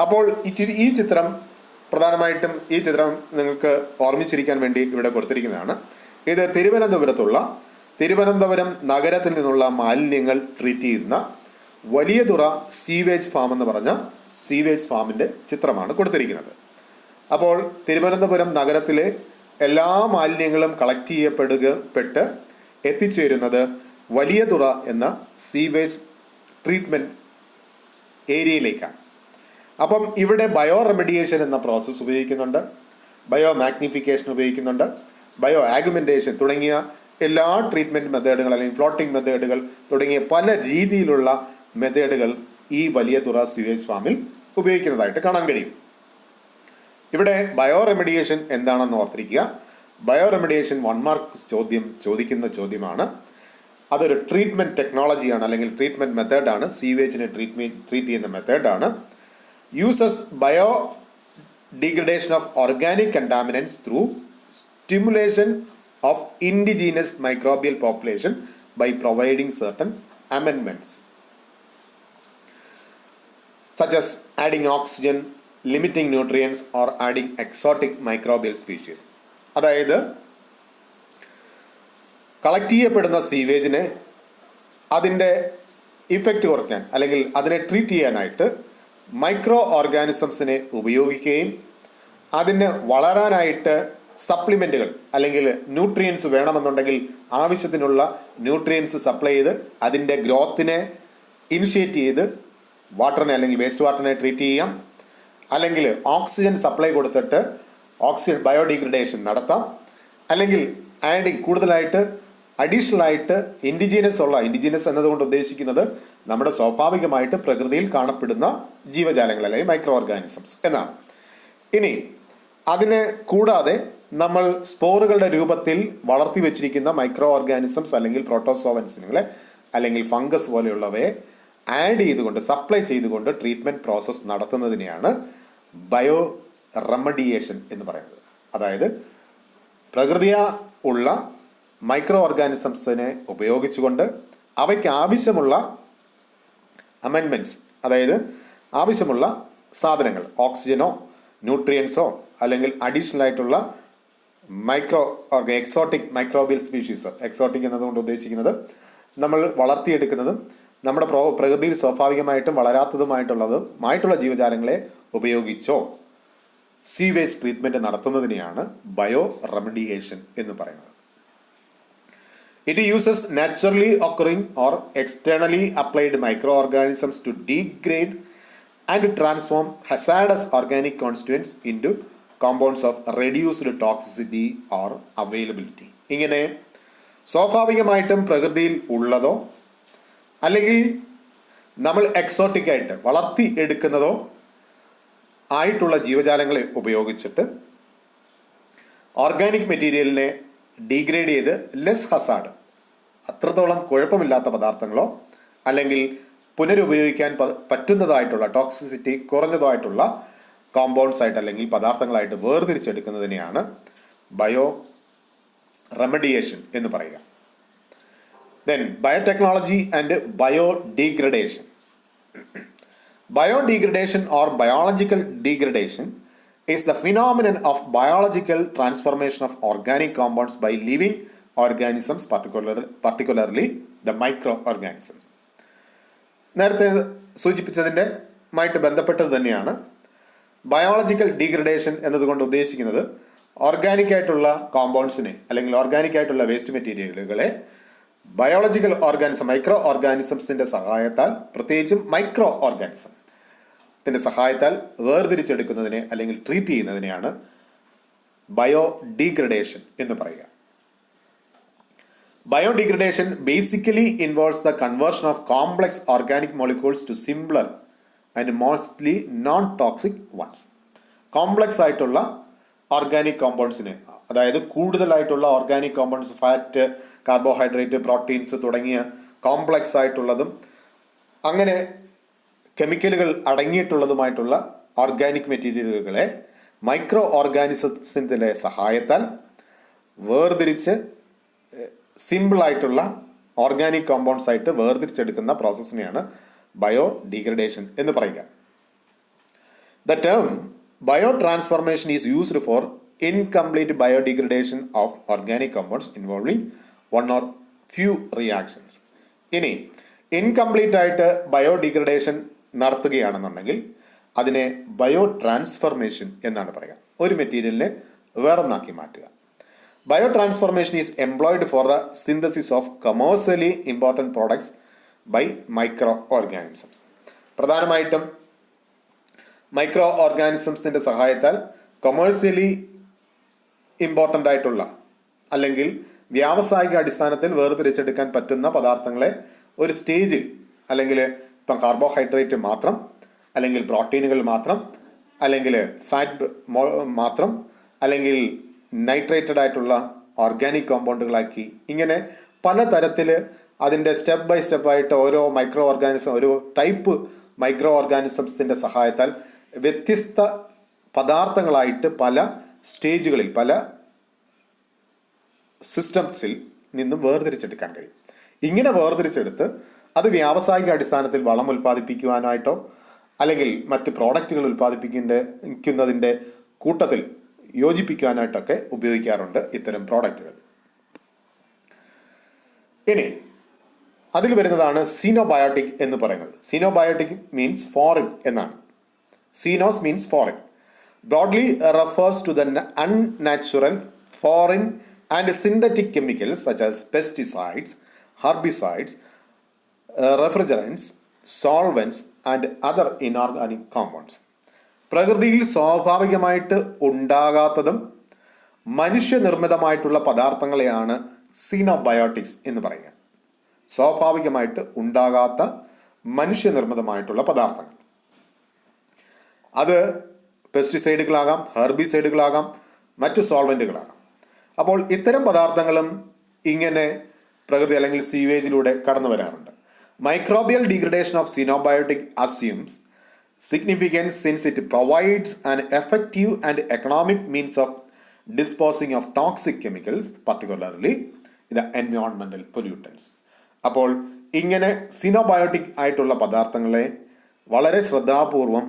അപ്പോൾ ഈ ചിത്രം പ്രധാനമായിട്ടും ഈ ചിത്രം നിങ്ങൾക്ക് ഓർമ്മിച്ചിരിക്കാൻ വേണ്ടി ഇവിടെ കൊടുത്തിരിക്കുന്നതാണ്. ഇത് തിരുവനന്തപുരം നഗരത്തിൽ നിന്നുള്ള മാലിന്യങ്ങൾ ട്രീറ്റ് ചെയ്യുന്ന വലിയതുറ സീവേജ് ഫാം എന്ന് പറഞ്ഞ സീവേജ് ഫാമിൻ്റെ ചിത്രമാണ് കൊടുത്തിരിക്കുന്നത്. അപ്പോൾ തിരുവനന്തപുരം നഗരത്തിലെ എല്ലാ മാലിന്യങ്ങളും കളക്ട് ചെയ്യപ്പെട്ട് എത്തിച്ചേരുന്നത് വലിയതുറ എന്ന സീവേജ് ട്രീറ്റ്മെൻറ്റ് ഏരിയയിലേക്കാണ്. അപ്പം ഇവിടെ ബയോ റെമഡിയേഷൻ എന്ന പ്രോസസ്സ് ഉപയോഗിക്കുന്നുണ്ട്, ബയോ മാഗ്നിഫിക്കേഷൻ ഉപയോഗിക്കുന്നുണ്ട്, ബയോ ആഗ്യുമെൻറ്റേഷൻ തുടങ്ങിയ എല്ലാ ട്രീറ്റ്മെൻറ്റ് മെത്തേഡുകൾ, അല്ലെങ്കിൽ ഫ്ലോട്ടിംഗ് മെത്തേഡുകൾ തുടങ്ങിയ പല രീതിയിലുള്ള മെത്തേഡുകൾ ഈ വലിയതുറ സ്യൂവേജ് ഫാമിൽ ഉപയോഗിക്കുന്നതായിട്ട് കാണാൻ കഴിയും. ഇവിടെ ബയോ റെമഡിയേഷൻ എന്താണെന്ന് ഓർത്തിരിക്കുക. ബയോ റെമഡിയേഷൻ 1 മാർക്ക് ചോദിക്കുന്ന ചോദ്യമാണ്. അതൊരു ട്രീറ്റ്മെൻറ്റ് ടെക്നോളജിയാണ്, അല്ലെങ്കിൽ ട്രീറ്റ്മെൻറ്റ് മെത്തേഡാണ്. സീവേജിനെ ട്രീറ്റ് ചെയ്യുന്ന മെത്തേഡാണ്. uses biodegradation of organic contaminants through stimulation of indigenous microbial population by providing certain amendments such as adding oxygen, limiting nutrients or adding exotic microbial species. അതായത് collect ചെയ്യപ്പെടുന്ന സീവേജിനെ അതിൻ്റെ ഇഫക്റ്റ് കുറയ്ക്കാൻ, അല്ലെങ്കിൽ അതിനെ ട്രീറ്റ് ചെയ്യാനായിട്ട് മൈക്രോ ഓർഗാനിസംസിനെ ഉപയോഗിക്കുകയും അതിന് വളരാനായിട്ട് സപ്ലിമെൻറ്റുകൾ അല്ലെങ്കിൽ ന്യൂട്രിയൻസ് വേണമെന്നുണ്ടെങ്കിൽ ആവശ്യത്തിനുള്ള ന്യൂട്രിയൻസ് സപ്ലൈ ചെയ്ത് അതിൻ്റെ ഗ്രോത്തിനെ ഇനിഷ്യേറ്റ് ചെയ്ത് വാട്ടറിനെ അല്ലെങ്കിൽ വേസ്റ്റ് വാട്ടറിനെ ട്രീറ്റ് ചെയ്യാം. അല്ലെങ്കിൽ ഓക്സിജൻ സപ്ലൈ കൊടുത്തിട്ട് ഓക്സിജൻ ബയോഡിഗ്രഡേഷൻ നടത്താം. അല്ലെങ്കിൽ ആഡിങ് കൂടുതലായിട്ട് അഡീഷണൽ ആയിട്ട് ഇൻഡിജീനസ് എന്നതുകൊണ്ട് ഉദ്ദേശിക്കുന്നത് നമ്മുടെ സ്വാഭാവികമായിട്ട് പ്രകൃതിയിൽ കാണപ്പെടുന്ന ജീവജാലങ്ങൾ അല്ലെങ്കിൽ മൈക്രോ ഓർഗാനിസംസ് എന്നാണ്. ഇനി അതിനെ കൂടാതെ നമ്മൾ സ്പോറുകളുടെ രൂപത്തിൽ വളർത്തി വെച്ചിരിക്കുന്ന മൈക്രോ ഓർഗാനിസംസ് അല്ലെങ്കിൽ പ്രോട്ടോസോവൻസിനുകളെ അല്ലെങ്കിൽ ഫംഗസ് പോലെയുള്ളവയെ ആഡ് ചെയ്തുകൊണ്ട് സപ്ലൈ ചെയ്തുകൊണ്ട് ട്രീറ്റ്മെന്റ് പ്രോസസ്സ് നടത്തുന്നതിനെയാണ് ബയോ റെമഡിയേഷൻ എന്ന് പറയുന്നത്. അതായത് പ്രകൃതിയാ ഉള്ള മൈക്രോ ഓർഗാനിസംസിനെ ഉപയോഗിച്ചുകൊണ്ട് അവയ്ക്ക് ആവശ്യമുള്ള അമെൻമെന്റ്സ്, അതായത് ആവശ്യമുള്ള സാധനങ്ങൾ, ഓക്സിജനോ ന്യൂട്രിയൻസോ അല്ലെങ്കിൽ അഡീഷണൽ ആയിട്ടുള്ള എക്സോട്ടിക് മൈക്രോബിയൽ സ്പീഷീസ്, എക്സോട്ടിക് എന്നതുകൊണ്ട് ഉദ്ദേശിക്കുന്നത് നമ്മൾ വളർത്തിയെടുക്കുന്നതും നമ്മുടെ പ്രകൃതിയിൽ സ്വാഭാവികമായിട്ടും വളരാത്തതുമായിട്ടുള്ള ജീവജാലങ്ങളെ ഉപയോഗിച്ചോ സീവേജ് ട്രീറ്റ്മെന്റ് നടത്തുന്നതിനെയാണ് ബയോ റെമഡിയേഷൻ എന്ന് പറയുന്നത്. It uses naturally occurring or externally applied microorganisms to degrade and transform hazardous organic constituents into compounds of reduced toxicity or availability. ഇങ്ങനെ സ്വാഭാവികമായിട്ടും പ്രകൃതിയിൽ ഉള്ളതോ അല്ലെങ്കിൽ നമ്മൾ എക്സോട്ടിക് ആയിട്ട് വളർത്തി എടുക്കുന്നതോ ആയിട്ടുള്ള ജീവജാലങ്ങളെ ഉപയോഗിച്ചിട്ട് ഓർഗാനിക് മെറ്റീരിയലിനെ ഡീഗ്രേഡ് ചെയ്ത് ലെസ് ഹസാർഡ്, അത്രത്തോളം കുഴപ്പമില്ലാത്ത പദാർത്ഥങ്ങളോ അല്ലെങ്കിൽ പുനരുപയോഗിക്കാൻ പറ്റുന്നതായിട്ടുള്ള ടോക്സിസിറ്റി കുറഞ്ഞതായിട്ടുള്ള കോമ്പൗണ്ട്സ് ആയിട്ട് അല്ലെങ്കിൽ പദാർത്ഥങ്ങളായിട്ട് വേർതിരിച്ചെടുക്കുന്നതിനെയാണ് ബയോ റെമഡിയേഷൻ എന്ന് പറയുക. Then biotechnology and biodegradation. Biodegradation or biological degradation is the phenomenon of biological transformation of organic compounds by living organisms, particularly the microorganisms. നേരത്തെ സൂചിപ്പിച്ചതിൻ്റെ മായിട്ട് ബന്ധപ്പെട്ടത് തന്നെയാണ് ബയോളജിക്കൽ ഡീഗ്രഡേഷൻ എന്നതുകൊണ്ട് ഉദ്ദേശിക്കുന്നത്. ഓർഗാനിക് ആയിട്ടുള്ള കോമ്പൗണ്ട്സിനെ അല്ലെങ്കിൽ ഓർഗാനിക് ആയിട്ടുള്ള വേസ്റ്റ് മെറ്റീരിയലുകളെ ബയോളജിക്കൽ മൈക്രോ ഓർഗാനിസംസിന്റെ സഹായത്താൽ, പ്രത്യേകിച്ചും മൈക്രോ ഓർഗാനിസത്തിന്റെ സഹായത്താൽ വേർതിരിച്ചെടുക്കുന്നതിനെ അല്ലെങ്കിൽ ട്രീറ്റ് ചെയ്യുന്നതിനെയാണ് ബയോഡീഗ്രഡേഷൻ എന്ന് പറയുക. Biodegradation basically involves the conversion of complex organic molecules to simpler and mostly non toxic ones. Complex ആയിട്ടുള്ള ഓർഗാനിക് കോമ്പൗണ്ട്സിനെ, അതായത് കൂടുതലായിട്ടുള്ള organic compounds, fat, carbohydrate, proteins തുടങ്ങിയ കോംപ്ലക്സ് ആയിട്ടുള്ളതും അങ്ങനെ കെമിക്കലുകൾ അടങ്ങിയിട്ടുള്ളതുമായിട്ടുള്ള ഓർഗാനിക് മെറ്റീരിയലുകളെ മൈക്രോ ഓർഗാനിസത്തിന്റെ സഹായത്താൽ വേർതിരിച്ച് സിമ്പിളായിട്ടുള്ള ഓർഗാനിക് കോമ്പൗണ്ട്സ് ആയിട്ട് വേർതിരിച്ചെടുക്കുന്ന പ്രോസസ്സിനെയാണ് ബയോ ഡീഗ്രഡേഷൻ എന്ന് പറയുക. The term bio transformation is used for incomplete biodegradation of organic compounds involving one or few reactions. ഇനി ഇൻകംപ്ലീറ്റ് ആയിട്ട് ബയോഡിഗ്രഡേഷൻ നടത്തുകയാണെന്നുണ്ടെങ്കിൽ അതിനെ ബയോ ട്രാൻസ്ഫർമേഷൻ എന്നാണ് പറയുക. ഒരു മെറ്റീരിയലിനെ വേറൊന്നാക്കി മാറ്റുക. Biotransformation is employed for the synthesis of commercially important products by microorganisms. പ്രധാനമായിട്ടും മൈക്രോ ഓർഗാനിസംസിന്റെ സഹായത്താൽ കൊമേഴ്സ്യലി ഇമ്പോർട്ടൻ്റ് ആയിട്ടുള്ള അല്ലെങ്കിൽ വ്യാവസായിക അടിസ്ഥാനത്തിൽ വേർതിരിച്ചെടുക്കാൻ പറ്റുന്ന പദാർത്ഥങ്ങളെ ഒരു സ്റ്റേജിൽ, അല്ലെങ്കിൽ ഇപ്പം കാർബോഹൈഡ്രേറ്റ് മാത്രം, അല്ലെങ്കിൽ പ്രോട്ടീനുകൾ മാത്രം, അല്ലെങ്കിൽ ഫാറ്റ് മാത്രം, അല്ലെങ്കിൽ നൈട്രേറ്റഡ് ആയിട്ടുള്ള ഓർഗാനിക് കോമ്പൗണ്ടുകളാക്കി, ഇങ്ങനെ പലതരത്തിൽ അതിൻ്റെ സ്റ്റെപ്പ് ബൈ സ്റ്റെപ്പായിട്ട് ഓരോ ഒരു ടൈപ്പ് മൈക്രോ ഓർഗാനിസംസിൻ്റെ സഹായത്താൽ വ്യത്യസ്ത പദാർത്ഥങ്ങളായിട്ട് പല സ്റ്റേജുകളിൽ, പല സിസ്റ്റംസിൽ നിന്നും വേർതിരിച്ചെടുക്കാൻ കഴിയും. ഇങ്ങനെ വേർതിരിച്ചെടുത്ത് അത് വ്യാവസായിക അടിസ്ഥാനത്തിൽ വളം ഉൽപ്പാദിപ്പിക്കുവാനായിട്ടോ അല്ലെങ്കിൽ മറ്റ് പ്രോഡക്റ്റുകൾ ഉൽപ്പാദിപ്പിക്കുന്നതിൻ്റെ കൂട്ടത്തിൽ യോജിപ്പിക്കുവാനായിട്ടൊക്കെ ഉപയോഗിക്കാറുണ്ട് ഇത്തരം പ്രോഡക്റ്റുകൾ. ഇനി അതിൽ വരുന്നതാണ് സീനോബയോട്ടിക് എന്ന് പറയുന്നത്. സീനോബയോട്ടിക് മീൻസ് ഫോറിൻ എന്നാണ്. Xenos means foreign. broadly refers to the unnatural, foreign, and synthetic chemicals such as pesticides, herbicides, refrigerants, solvents, and other inorganic compounds. പ്രകൃതിയിൽ സ്വാഭാവികമായിട്ട് ഉണ്ടാകാത്തതും മനുഷ്യനിർമ്മിതമായിട്ടുള്ള പദാർത്ഥങ്ങളെയാണ് സീനോബയോട്ടിക്സ് എന്ന് പറയുക. സ്വാഭാവികമായിട്ട് ഉണ്ടാകാത്ത മനുഷ്യനിർമ്മിതമായിട്ടുള്ള പദാർത്ഥങ്ങൾ. അത് പെസ്റ്റിസൈഡുകളാകാം, ഹെർബിസൈഡുകളാകാം, മറ്റു സോൾവെന്റുകളാകാം. അപ്പോൾ ഇത്തരം പദാർത്ഥങ്ങളും ഇങ്ങനെ പ്രകൃതി അല്ലെങ്കിൽ സീവേജിലൂടെ കടന്നു വരാറുണ്ട്. Microbial degradation of xenobiotic assumes significance since it provides an effective and economic means of disposing of toxic chemicals, particularly the environmental pollutants. അപ്പോൾ ഇങ്ങനെ സിനോബയോട്ടിക് ആയിട്ടുള്ള പദാർത്ഥങ്ങളെ വളരെ ശ്രദ്ധാപൂർവം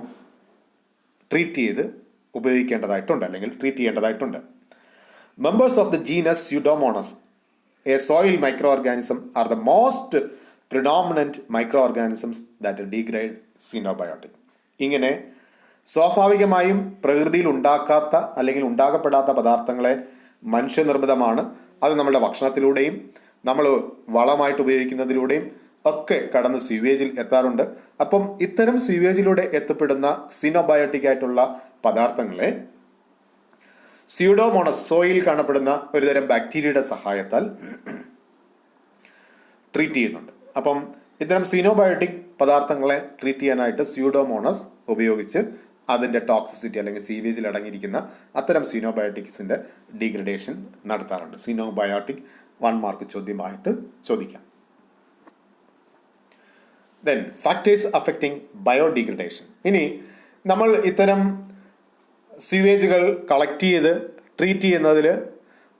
ട്രീറ്റ് ചെയ്ത് ഉപയോഗിക്കേണ്ടതായിട്ടുണ്ട് അല്ലെങ്കിൽ ട്രീറ്റ് ചെയ്യേണ്ടതായിട്ടുണ്ട്. Members of the genus Pseudomonas, a soil microorganism, are the most predominant microorganisms that degrade xenobiotic. ഇങ്ങനെ സ്വാഭാവികമായും പ്രകൃതിയിൽ ഉണ്ടാക്കാത്ത അല്ലെങ്കിൽ ഉണ്ടാകപ്പെടാത്ത പദാർത്ഥങ്ങളെ മനുഷ്യനിർമ്മിതമാണ്. അത് നമ്മുടെ ഭക്ഷണത്തിലൂടെയും നമ്മൾ വളമായിട്ട് ഉപയോഗിക്കുന്നതിലൂടെയും ഒക്കെ കടന്ന് സ്വീവേജിൽ എത്താറുണ്ട്. അപ്പം ഇത്തരം സ്വീവേജിലൂടെ എത്തപ്പെടുന്ന സിനോബയോട്ടിക് ആയിട്ടുള്ള പദാർത്ഥങ്ങളെ സ്യൂഡോമോണസ്, സോയിൽ കാണപ്പെടുന്ന ഒരുതരം ബാക്ടീരിയയുടെ സഹായത്താൽ ട്രീറ്റ് ചെയ്യുന്നുണ്ട്. അപ്പം ഇത്തരം സിനോബയോട്ടിക് പദാർത്ഥങ്ങളെ ട്രീറ്റ് ചെയ്യാനായിട്ട് സ്യൂഡോമോണസ് ഉപയോഗിച്ച് അതിൻ്റെ ടോക്സിസിറ്റി അല്ലെങ്കിൽ സീവേജിൽ അടങ്ങിയിരിക്കുന്ന അത്തരം സിനോബയോട്ടിക്സിൻ്റെ ഡീഗ്രഡേഷൻ നടത്താറുണ്ട്. സിനോബയോട്ടിക് 1 മാർക്ക് ചോദ്യമായിട്ട് ചോദിക്കാം. Then factors affecting biodegradation. ഇനി നമ്മൾ ഇത്തരം സ്വീവേജുകൾ കളക്ട് ചെയ്ത് ട്രീറ്റ് ചെയ്യുന്നതിൽ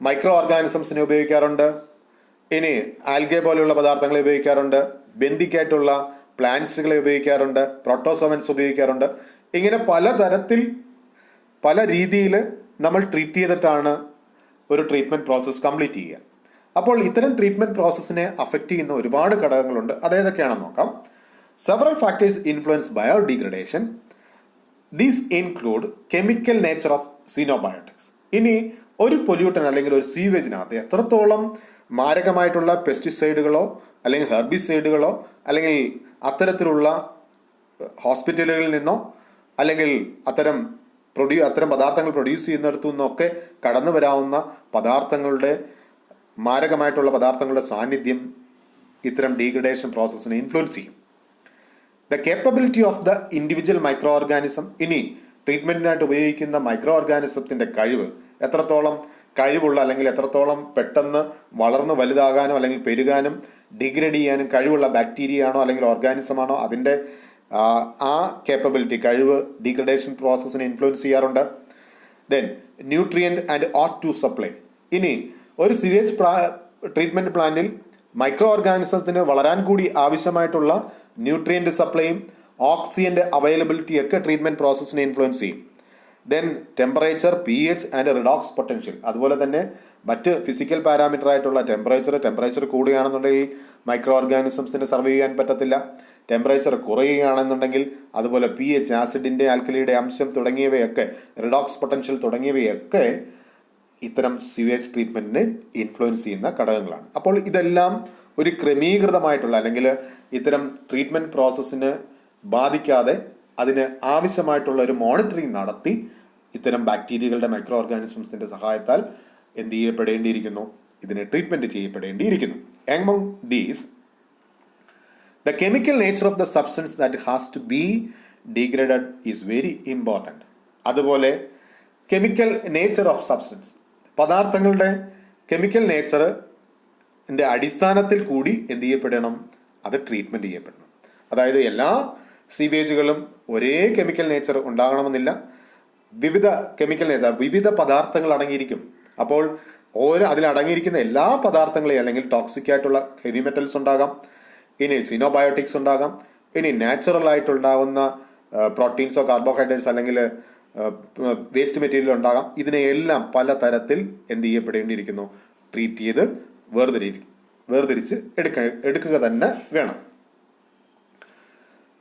മൈക്രോ ഓർഗാനിസംസിനെ ഉപയോഗിക്കാറുണ്ട്. ഇനി ആൽഗെ പോലെയുള്ള പദാർത്ഥങ്ങളെ ഉപയോഗിക്കാറുണ്ട്. ബെന്തിക്കായിട്ടുള്ള പ്ലാന്റ്സുകളെ ഉപയോഗിക്കാറുണ്ട്. പ്രോട്ടോസോവൻസ് ഉപയോഗിക്കാറുണ്ട്. ഇങ്ങനെ പലതരത്തിൽ പല രീതിയിൽ നമ്മൾ ട്രീറ്റ് ചെയ്തിട്ടാണ് ഒരു ട്രീറ്റ്മെൻറ്റ് പ്രോസസ്സ് കംപ്ലീറ്റ് ചെയ്യുക. അപ്പോൾ ഇത്തരം ട്രീറ്റ്മെൻറ്റ് പ്രോസസ്സിനെ അഫക്റ്റ് ചെയ്യുന്ന ഒരുപാട് ഘടകങ്ങളുണ്ട്. അതേതൊക്കെയാണെന്ന് നോക്കാം. Several factors influence biodegradation. These include chemical nature of xenobiotics. ഇനി ഒരു പൊല്യൂട്ടൻ അല്ലെങ്കിൽ ഒരു സീവേജിനകത്ത് എത്രത്തോളം മാരകമായിട്ടുള്ള പെസ്റ്റിസൈഡുകളോ അല്ലെങ്കിൽ ഹെർബിസൈഡുകളോ അല്ലെങ്കിൽ അത്തരത്തിലുള്ള ഹോസ്പിറ്റലുകളിൽ നിന്നോ അല്ലെങ്കിൽ അത്തരം പദാർത്ഥങ്ങൾ പ്രൊഡ്യൂസ് ചെയ്യുന്നിടത്തു നിന്നൊക്കെ കടന്നു വരാവുന്ന മാരകമായിട്ടുള്ള പദാർത്ഥങ്ങളുടെ സാന്നിധ്യം ഇത്തരം ഡീഗ്രഡേഷൻ പ്രോസസ്സിനെ ഇൻഫ്ലുവൻസ് ചെയ്യും. The capability of the individual micro organism. ഇനി ട്രീറ്റ്മെന്റിനായിട്ട് ഉപയോഗിക്കുന്ന മൈക്രോ ഓർഗാനിസത്തിന്റെ എത്രത്തോളം കഴിവുള്ള അല്ലെങ്കിൽ എത്രത്തോളം പെട്ടെന്ന് വളർന്ന് വലുതാകാനോ അല്ലെങ്കിൽ പെരുകാനും ഡിഗ്രേഡ് ചെയ്യാനും കഴിവുള്ള ബാക്ടീരിയ ആണോ അല്ലെങ്കിൽ ഓർഗാനിസം ആണോ, അതിൻ്റെ ആ കേപ്പബിലിറ്റി, കഴിവ് ഡീഗ്രഡേഷൻ പ്രോസസ്സിനെ ഇൻഫ്ലുവൻസ് ചെയ്യാറുണ്ട്. Then nutrient and O2 supply. ഇനി ഒരു സിവേജ് ട്രീറ്റ്മെൻറ്റ് പ്ലാന്റിൽ മൈക്രോ ഓർഗാനിസത്തിന് വളരാൻ കൂടി ആവശ്യമായിട്ടുള്ള ന്യൂട്രിയൻറ്റ് സപ്ലൈയും ഓക്സിജൻ്റെ അവൈലബിലിറ്റി ഒക്കെ ട്രീറ്റ്മെൻറ്റ് പ്രോസസ്സിനെ ഇൻഫ്ലുവൻസ് ചെയ്യും. Then temperature, pH and redox potential. അതുപോലെ തന്നെ മറ്റ് ഫിസിക്കൽ പാരാമീറ്റർ ആയിട്ടുള്ള ടെമ്പറേച്ചർ കൂടുകയാണെന്നുണ്ടെങ്കിൽ മൈക്രോ ഓർഗാനിസംസിന് സർവൈവ് ചെയ്യാൻ പറ്റത്തില്ല. ടെമ്പറേച്ചർ കുറയുകയാണെന്നുണ്ടെങ്കിൽ അതുപോലെ pH, ആസിഡിൻ്റെ ആൽക്കലിയുടെ അംശം തുടങ്ങിയവയൊക്കെ, റിഡോക്സ് പൊട്ടൻഷ്യൽ തുടങ്ങിയവയൊക്കെ ഇത്തരം സിവേജ് ട്രീറ്റ്മെൻറ്റിനെ ഇൻഫ്ലുവൻസ് ചെയ്യുന്ന ഘടകങ്ങളാണ്. അപ്പോൾ ഇതെല്ലാം ഒരു ക്രമീകൃതമായിട്ടുള്ള അല്ലെങ്കിൽ ഇത്തരം ട്രീറ്റ്മെൻറ്റ് പ്രോസസ്സിന് ബാധിക്കാതെ അതിന് ആവശ്യമായിട്ടുള്ള ഒരു മോണിറ്ററിംഗ് നടത്തി ഇത്തരം ബാക്ടീരിയകളുടെ മൈക്രോ ഓർഗാനിസംസിന്റെ സഹായത്താൽ എന്ത് ചെയ്യപ്പെടേണ്ടിയിരിക്കുന്നു, ഇതിനെ treatment ചെയ്യപ്പെടേണ്ടിയിരിക്കുന്നു. Among these, the chemical nature of the substance that has to be degraded is very important. അതുപോലെ കെമിക്കൽ നേച്ചർ ഓഫ് സബ്സ്റ്റൻസ്, പദാർത്ഥങ്ങളുടെ കെമിക്കൽ നേച്ചറിൻ്റെ അടിസ്ഥാനത്തിൽ കൂടി എന്ത് ചെയ്യപ്പെടണം, അത് ട്രീറ്റ്മെന്റ് ചെയ്യപ്പെടണം. അതായത് എല്ലാ സീവേജുകളും ഒരേ കെമിക്കൽ നേച്ചർ ഉണ്ടാകണമെന്നില്ല. വിവിധ കെമിക്കൽ നേച്ചർ, വിവിധ പദാർത്ഥങ്ങൾ അടങ്ങിയിരിക്കും. അപ്പോൾ അതിലടങ്ങിയിരിക്കുന്ന എല്ലാ പദാർത്ഥങ്ങളെയും അല്ലെങ്കിൽ ടോക്സിക് ആയിട്ടുള്ള ഹെവി മെറ്റൽസ് ഉണ്ടാകാം, ഇനി സിനോബയോട്ടിക്സ് ഉണ്ടാകാം, ഇനി നാച്ചുറൽ ആയിട്ടുണ്ടാകുന്ന പ്രോട്ടീൻസോ കാർബോഹൈഡ്രേറ്റ്സ് അല്ലെങ്കിൽ വേസ്റ്റ് മെറ്റീരിയൽ ഉണ്ടാകാം. ഇതിനെയെല്ലാം പല തരത്തിൽ എന്ത് ചെയ്യപ്പെടേണ്ടിയിരിക്കുന്നു, ട്രീറ്റ് ചെയ്ത് വേർതിരിച്ച് എടുക്കുക തന്നെ വേണം.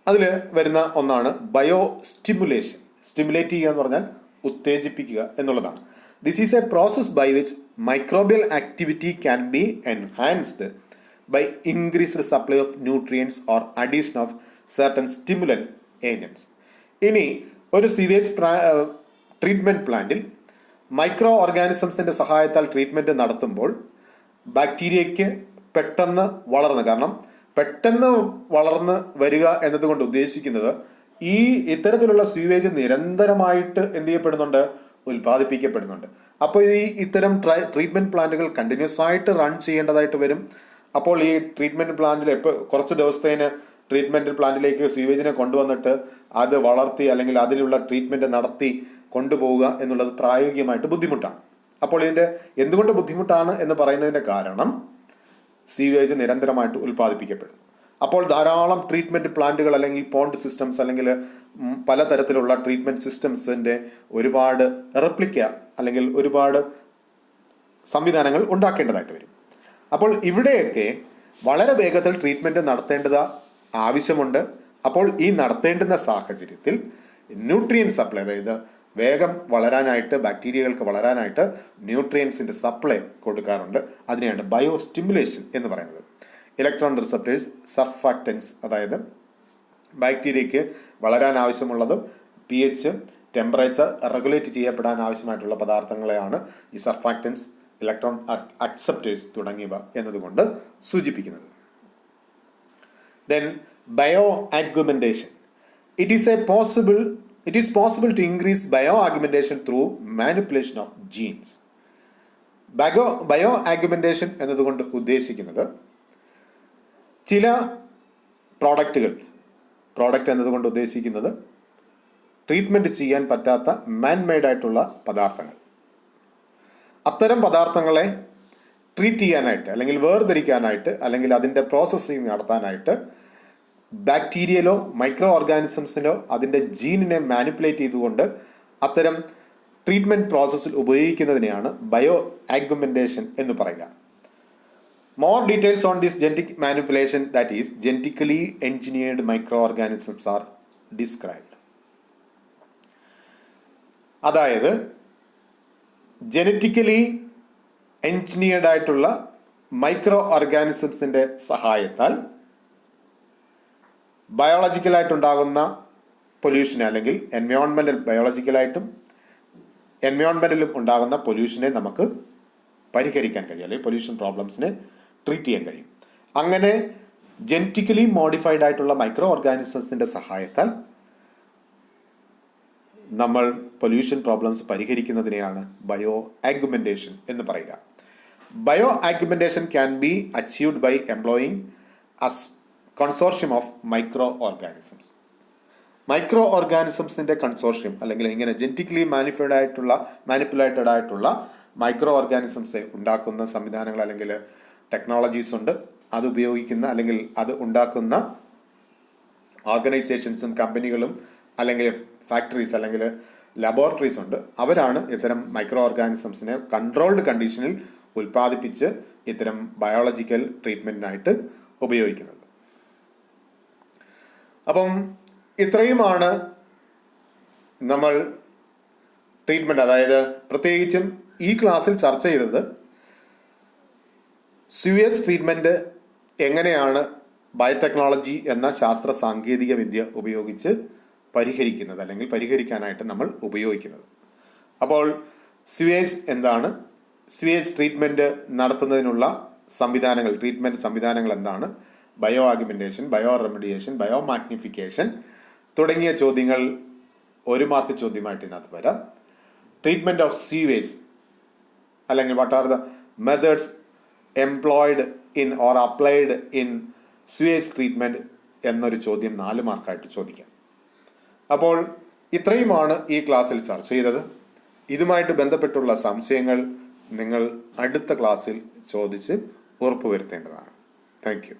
അതിൽ വരുന്ന ഒന്നാണ് ബയോ സ്റ്റിമുലേഷൻ. സ്റ്റിമുലേറ്റ് ചെയ്യുക എന്ന് പറഞ്ഞാൽ ഉത്തേജിപ്പിക്കുക എന്നുള്ളതാണ്. This is a process by which microbial activity can be enhanced by increased supply of nutrients or addition of certain stimulant agents. ഇനി ഒരു സിവേജ് ട്രീറ്റ്മെന്റ് പ്ലാന്റിൽ മൈക്രോ ഓർഗാനിസംസിന്റെ സഹായത്താൽ ട്രീറ്റ്മെന്റ് നടത്തുമ്പോൾ ബാക്ടീരിയയ്ക്ക് പെട്ടെന്ന് കാരണം പെട്ടെന്ന് വളർന്ന് വരിക എന്നതുകൊണ്ട് ഉദ്ദേശിക്കുന്നത് ഈ ഇത്തരത്തിലുള്ള സ്വീവേജ് നിരന്തരമായിട്ട് എന്ത് ചെയ്യപ്പെടുന്നുണ്ട്, ഉൽപ്പാദിപ്പിക്കപ്പെടുന്നുണ്ട്. അപ്പോൾ ഇത്തരം ട്രീറ്റ്മെന്റ് പ്ലാന്റുകൾ കണ്ടിന്യൂസ് ആയിട്ട് റൺ ചെയ്യേണ്ടതായിട്ട് വരും. അപ്പോൾ ഈ ട്രീറ്റ്മെന്റ് പ്ലാന്റിൽ കുറച്ച് ദിവസത്തേന് ട്രീറ്റ്മെന്റ് പ്ലാന്റിലേക്ക് സ്വീവേജിനെ കൊണ്ടുവന്നിട്ട് അത് വളർത്തി അല്ലെങ്കിൽ അതിലുള്ള ട്രീറ്റ്മെന്റ് നടത്തി കൊണ്ടുപോവുക എന്നുള്ളത് പ്രായോഗികമായിട്ട് ബുദ്ധിമുട്ടാണ്. അപ്പോൾ ഇതിന്റെ എന്തുകൊണ്ട് ബുദ്ധിമുട്ടാണ് എന്ന് പറയുന്നതിന്റെ കാരണം സ്വീവേജ് നിരന്തരമായിട്ട് ഉൽപ്പാദിപ്പിക്കപ്പെടുന്നു. അപ്പോൾ ധാരാളം ട്രീറ്റ്മെന്റ് പ്ലാന്റുകൾ അല്ലെങ്കിൽ പോണ്ട് സിസ്റ്റംസ് അല്ലെങ്കിൽ പലതരത്തിലുള്ള ട്രീറ്റ്മെന്റ് സിസ്റ്റംസിന്റെ ഒരുപാട് റെപ്ലിക്ക അല്ലെങ്കിൽ ഒരുപാട് സംവിധാനങ്ങൾ ഉണ്ടാക്കേണ്ടതായിട്ട് വരും. അപ്പോൾ ഇവിടെയൊക്കെ വളരെ വേഗത്തിൽ ട്രീറ്റ്മെന്റ് നടത്തേണ്ടത് ആവശ്യമുണ്ട്. അപ്പോൾ ഈ നടത്തേണ്ടുന്ന സാഹചര്യത്തിൽ ന്യൂട്രിയൻ സപ്ലൈ, അതായത് വേഗം വളരാനായിട്ട് ബാക്ടീരിയകൾക്ക് വളരാനായിട്ട് ന്യൂട്രിയൻസിന്റെ സപ്ലൈ കൊടുക്കാറുണ്ട്. അതിനെയാണ് ബയോ സ്റ്റിമുലേഷൻ എന്ന് പറയുന്നത്. ഇലക്ട്രോൺ റിസപ്റ്റേഴ്സ്, സർഫാക്റ്റൻസ്, അതായത് ബാക്ടീരിയയ്ക്ക് വളരാൻ ആവശ്യമുള്ളതും pH, ടെമ്പറേച്ചർ റെഗുലേറ്റ് ചെയ്യപ്പെടാൻ ആവശ്യമായിട്ടുള്ള പദാർത്ഥങ്ങളെയാണ് ഈ സർഫാക്റ്റൻസ്, ഇലക്ട്രോൺ അക്സെപ്റ്റേഴ്സ് തുടങ്ങിയവ എന്നതുകൊണ്ട് സൂചിപ്പിക്കുന്നത്. Then bioaugmentation. It is possible to increase bioaugmentation through manipulation of genes. Bioaugmentation എന്നതുകൊണ്ട് ഉദ്ദേശിക്കുന്നത് ചില പ്രോഡക്റ്റ് എന്നതുകൊണ്ട് ഉദ്ദേശിക്കുന്നത് ട്രീറ്റ്മെന്റ് ചെയ്യാൻ പറ്റാത്ത മാൻമെയ്ഡ് ആയിട്ടുള്ള പദാർത്ഥങ്ങൾ. അത്തരം പദാർത്ഥങ്ങളെ ട്രീറ്റ് ചെയ്യാനായിട്ട് അല്ലെങ്കിൽ വേർതിരിക്കാനായിട്ട് അല്ലെങ്കിൽ അതിൻ്റെ പ്രോസസ്സിങ് നടത്താനായിട്ട് ബാക്ടീരിയയിലോ മൈക്രോ ഓർഗാനിസംസിലോ അതിൻ്റെ ജീനിനെ മാനിപ്പുലേറ്റ് ചെയ്തുകൊണ്ട് അത്തരം ട്രീറ്റ്മെന്റ് പ്രോസസ്സിൽ ഉപയോഗിക്കുന്നതിനെയാണ് ബയോ ആഗ്മെന്റേഷൻ എന്ന് പറയുക. More details on this genetic manipulation, that is genetically engineered microorganisms, are described. അതായത് ജനറ്റിക്കലി എൻജിനീയർഡ് ആയിട്ടുള്ള മൈക്രോ ഓർഗാനിസംസിന്റെ സഹായത്താൽ ബയോളജിക്കലായിട്ടുണ്ടാകുന്ന പൊല്യൂഷനെ അല്ലെങ്കിൽ ബയോളജിക്കലായിട്ടും എൻവയോൺമെന്റലും ഉണ്ടാകുന്ന പൊല്യൂഷനെ നമുക്ക് പരിഹരിക്കാൻ കഴിയും, അല്ലെങ്കിൽ പൊല്യൂഷൻ പ്രോബ്ലംസിനെ ട്രീറ്റ് ചെയ്യാൻ കഴിയും. അങ്ങനെ ജനറ്റിക്കലി മോഡിഫൈഡ് ആയിട്ടുള്ള മൈക്രോ ഓർഗാനിസംസിന്റെ സഹായത്താൽ നമ്മൾ പൊല്യൂഷൻ പ്രോബ്ലംസ് പരിഹരിക്കുന്നതിനെയാണ് ബയോ ആഗ്മെന്റേഷൻ എന്ന് പറയുക. Bio augmentation can be achieved by employing as consortium of micro organisms. Micro ഓർഗാനിസംസിന്റെ കൺസോർഷ്യം അല്ലെങ്കിൽ ഇങ്ങനെ ജനറ്റിക്കലി മാനിപ്പുലേറ്റഡ് ആയിട്ടുള്ള മൈക്രോ ഓർഗാനിസംസ് ഉണ്ടാക്കുന്ന സംവിധാനങ്ങൾ അല്ലെങ്കിൽ ടെക്നോളജീസ് ഉണ്ട്. അത് ഉപയോഗിക്കുന്ന അല്ലെങ്കിൽ അത് ഉണ്ടാക്കുന്ന ഓർഗനൈസേഷൻസും കമ്പനികളും അല്ലെങ്കിൽ ഫാക്ടറീസ് അല്ലെങ്കിൽ ലബോറട്ടറീസ് ഉണ്ട്. അവരാണ് ഇത്തരം മൈക്രോ ഓർഗാനിസംസിനെ കൺട്രോൾഡ് കണ്ടീഷനിൽ ഉൽപ്പാദിപ്പിച്ച് ഇത്തരം ബയോളജിക്കൽ ട്രീറ്റ്മെന്റിനായിട്ട് ഉപയോഗിക്കുന്നത്. അപ്പം ഇത്രയുമാണ് നമ്മൾ ട്രീറ്റ്മെന്റ്, അതായത് പ്രത്യേകിച്ചും ഈ ക്ലാസ്സിൽ ചർച്ച ചെയ്തത് സ്യൂവേജ് ട്രീറ്റ്മെന്റ് എങ്ങനെയാണ് ബയോടെക്നോളജി എന്ന ശാസ്ത്ര സാങ്കേതിക വിദ്യ ഉപയോഗിച്ച് പരിഹരിക്കുന്നത് അല്ലെങ്കിൽ പരിഹരിക്കാനായിട്ട് നമ്മൾ ഉപയോഗിക്കുന്നത്. അപ്പോൾ സ്യൂവേജ് എന്താണ്, സ്യൂവേജ് ട്രീറ്റ്മെന്റ് നടത്തുന്നതിനുള്ള ട്രീറ്റ്മെന്റ് സംവിധാനങ്ങൾ എന്താണ്, bio augmentation, bio remediation, bio magnification തുടങ്ങിയ ചോദ്യങ്ങൾ 1 മാർക്ക് ചോദ്യമായിട്ട് ഇതിനകത്ത് വരാം. ട്രീറ്റ്മെന്റ് ഓഫ് സീവേജ് അല്ലെങ്കിൽ what are the methods employed in or applied in sewage treatment എന്നൊരു ചോദ്യം 4 മാർക്കായിട്ട് ചോദിക്കാം. അപ്പോൾ ഇത്രയുമാണ് ഈ ക്ലാസ്സിൽ ചർച്ച ചെയ്തത്. ഇതുമായിട്ട് ബന്ധപ്പെട്ടുള്ള സംശയങ്ങൾ നിങ്ങൾ അടുത്ത ക്ലാസ്സിൽ ചോദിച്ച് ഉറപ്പുവരുത്തേണ്ടതാണ്. Thank you.